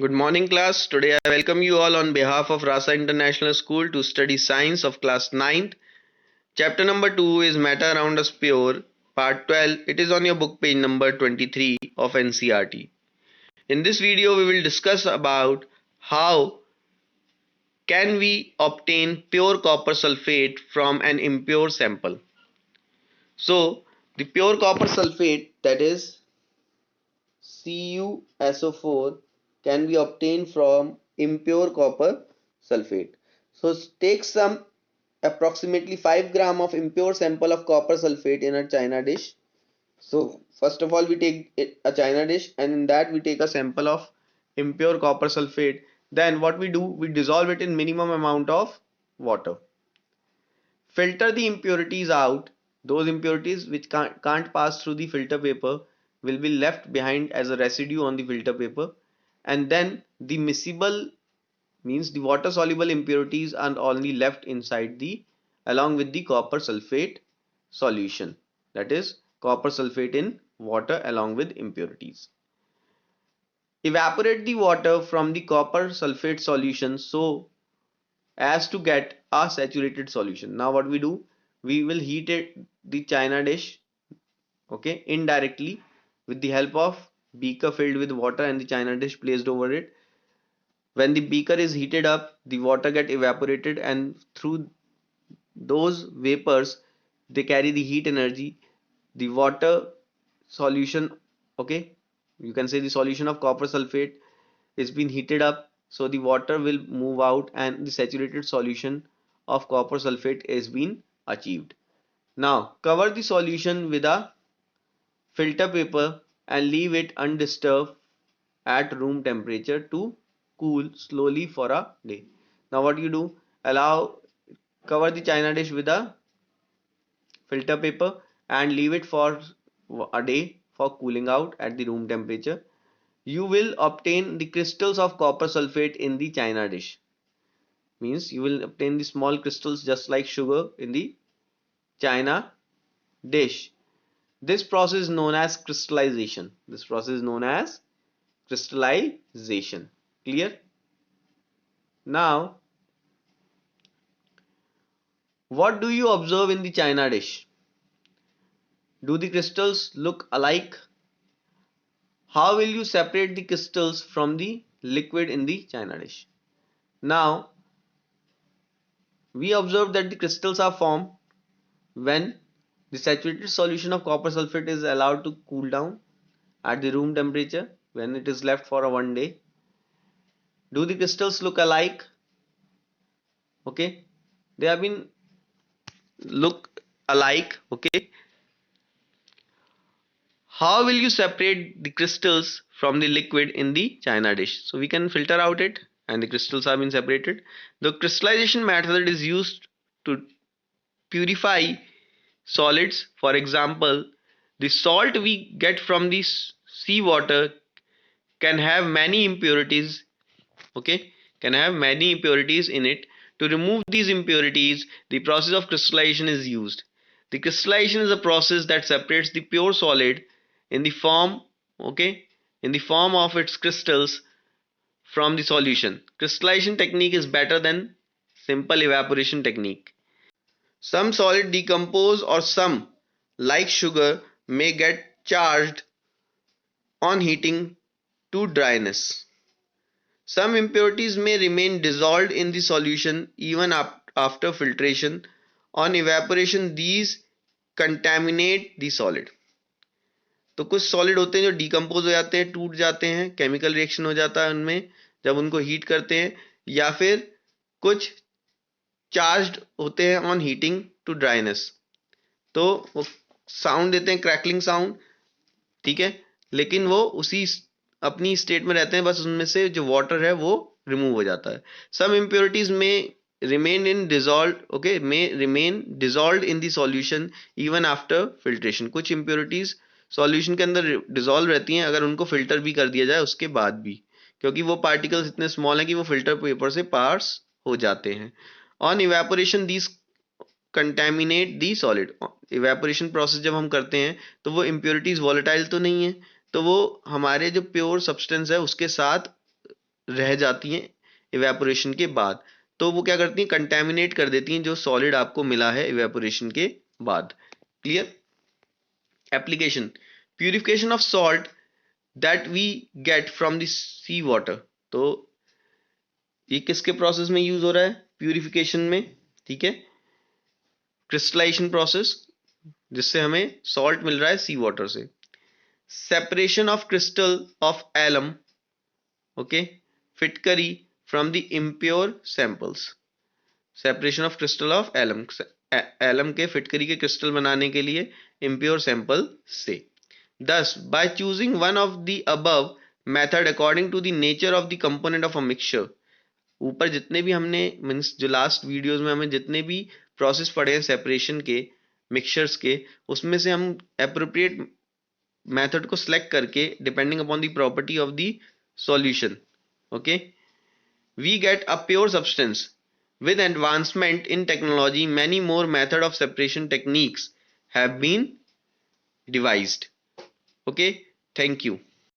Good morning, class. Today I welcome you all on behalf of Rasa International School to study science of class 9th. Chapter number 2 is Matter Around Us Pure, part 12. It is on your book page number 23 of NCERT. In this video, we will discuss about how can we obtain pure copper sulphate from an impure sample. So, the pure copper sulphate, that is CuSO4, can be obtained from impure copper sulphate. So take some approximately 5 gram of impure sample of copper sulphate in a china dish. So first of all we take a china dish, and in that we take a sample of impure copper sulphate. Then what we do, we dissolve it in minimum amount of water. Filter the impurities out. Those impurities which can't pass through the filter paper will be left behind as a residue on the filter paper, and then the miscible, means the water soluble impurities, are only left inside the along with the copper sulphate solution, that is copper sulphate in water along with impurities. Evaporate the water from the copper sulphate solution so as to get a saturated solution. Now what we do, we will heat the china dish, okay, indirectly with the help of beaker filled with water and the china dish placed over it. When the beaker is heated up, the water get evaporated, and through those vapors they carry the heat energy. The water solution, okay, you can say the solution of copper sulphate is being heated up, so the water will move out and the saturated solution of copper sulphate is being achieved. Now cover the solution with a filter paper and leave it undisturbed at room temperature to cool slowly for a day. Now what you do, cover the china dish with a filter paper and leave it for a day for cooling out at the room temperature. You will obtain the crystals of copper sulphate in the china dish. Means you will obtain the small crystals just like sugar in the china dish. This process is known as crystallization. This process is known as crystallization. Clear? Now, what do you observe in the china dish? Do the crystals look alike? How will you separate the crystals from the liquid in the china dish? Now, we observe that the crystals are formed when the saturated solution of copper sulphate is allowed to cool down at the room temperature when it is left for a 1 day. Do the crystals look alike? Okay, they have been look alike. Okay, how will you separate the crystals from the liquid in the china dish? So we can filter out it and the crystals have been separated. The crystallization method is used to purify solids. For example, the salt we get from the seawater can have many impurities, okay, can have many impurities in it. To remove these impurities, the process of crystallization is used. The crystallization is a process that separates the pure solid in the form, okay, in the form of its crystals from the solution. Crystallization technique is better than simple evaporation technique. Some solid decompose, or some, like sugar, may get charged on heating to dryness. Some impurities may remain dissolved in the solution even after filtration. On evaporation, these contaminate the solid. तो कुछ solid होते हैं जो decompose हो जाते हैं, टूट जाते हैं, केमिकल रिएक्शन हो जाता है उनमें जब उनको हीट करते हैं, या फिर कुछ चार्ज्ड होते हैं ऑन हीटिंग टू ड्राइनेस, तो वो साउंड देते हैं, क्रैकलिंग साउंड, ठीक है, लेकिन वो उसी अपनी स्टेट में रहते हैं, बस उनमें से जो वाटर है वो रिमूव हो जाता है. सम इम्प्योरिटीज में remain in dissolved, okay, may remain dissolved in the solution even after filtration. कुछ impurities solution के अंदर dissolve रहती हैं अगर उनको filter भी कर दिया जाए उसके बाद भी, क्योंकि वो particles इतने small हैं कि वो filter paper से pass हो जाते हैं. On evaporation, these contaminate the solid. Evaporation process जब हम करते हैं तो वो impurities volatile तो नहीं है, तो वो हमारे जो प्योर सब्सटेंस है उसके साथ रह जाती हैं इवेपोरेशन के बाद, तो वो क्या करती हैं, कंटेमिनेट कर देती हैं जो सॉलिड आपको मिला है इवेपोरेशन के बाद। Clear. Application, purification of salt that we get from the sea water. तो ये किसके प्रोसेस में यूज हो रहा है, प्यूरिफिकेशन में, ठीक है, क्रिस्टलाइजेशन प्रोसेस, जिससे हमें सॉल्ट मिल रहा है सी वाटर से। Separation of crystal of alum, okay, फिटकरी from the impure samples. Separation of crystal of alum, alum के फिटकरी के क्रिस्टल बनाने के लिए इम्प्योर सैंपल से। Thus, by choosing one of the above method according to the nature of the component of a mixture, ऊपर जितने भी हमने मीन्स जो लास्ट वीडियोस में हमें जितने भी प्रोसेस पढ़े हैं सेपरेशन के, मिक्सचर्स के, उसमें से हम एप्रोप्रिएट मेथड को सिलेक्ट करके depending upon the property of the solution, okay, we get a pure substance. With advancement in technology, many more method of separation techniques have been devised. Okay, thank you.